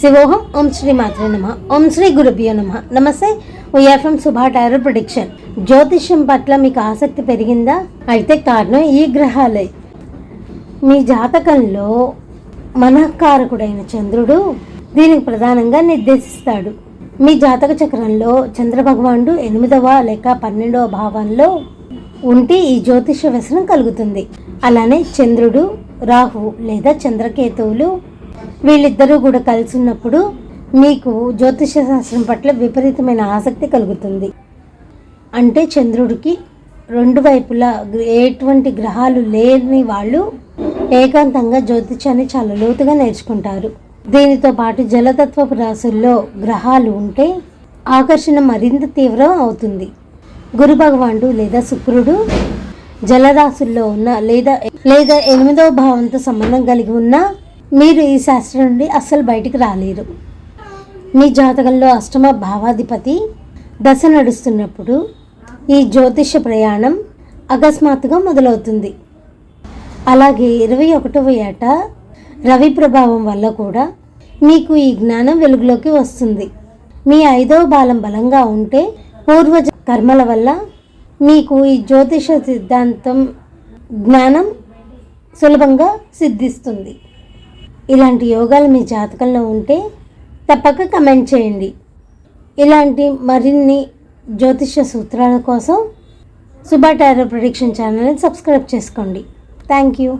శివోహం. ఓం శ్రీ మాత్రే నమః. ఓం శ్రీ గురుభ్యో నమః. నమస్తే. We are from Subha tarot prediction. జ్యోతిష్యం పట్ల మీకు ఆసక్తి పెరిగిందా? అయితే కారణం ఈ గ్రహాలే. మీ జాతకంలో మనఃకారకుడైన చంద్రుడు దీనికి ప్రధానంగా నిర్దేశిస్తాడు. మీ జాతక చక్రంలో చంద్ర భగవానుడు 8వ లేక 12వ భావంలో ఉంటే ఈ జ్యోతిష వ్యసనం కలుగుతుంది. అలానే చంద్రుడు, రాహు లేదా చంద్రకేతువులు వీళ్ళిద్దరూ కూడా కలిసి ఉన్నప్పుడు మీకు జ్యోతిష శాస్త్రం పట్ల విపరీతమైన ఆసక్తి కలుగుతుంది. అంటే చంద్రుడికి రెండు వైపులా ఎటువంటి గ్రహాలు లేని వాళ్ళు ఏకాంతంగా జ్యోతిషాన్ని చాలా లోతుగా నేర్చుకుంటారు. దీనితో పాటు జలతత్వపు రాశుల్లో గ్రహాలు ఉంటే ఆకర్షణ మరింత తీవ్రం అవుతుంది. గురు భగవానుడు లేదా శుక్రుడు జలరాశుల్లో ఉన్న లేదా 8వ భావంతో సంబంధం కలిగి ఉన్నా మీరు ఈ శాస్త్రం నుండి అస్సలు బయటికి రాలేరు. మీ జాతకంలో 8వ భావాధిపతి దశ నడుస్తున్నప్పుడు ఈ జ్యోతిష ప్రయాణం అకస్మాత్తుగా మొదలవుతుంది. అలాగే 21వ ఏట రవి ప్రభావం వల్ల కూడా మీకు ఈ జ్ఞానం వెలుగులోకి వస్తుంది. మీ 5వ బాలం బలంగా ఉంటే పూర్వజ కర్మల వల్ల మీకు ఈ జ్యోతిష సిద్ధాంతం జ్ఞానం సులభంగా సిద్ధిస్తుంది. ఇలాంటి యోగాలు మీ జాతకంలో ఉంటే తప్పక కమెంట్ చేయండి. ఇలాంటి మరిన్ని జ్యోతిష సూత్రాల కోసం సుభా టారో ప్రెడిక్షన్ ఛానల్ని సబ్స్క్రైబ్ చేసుకోండి. Thank you.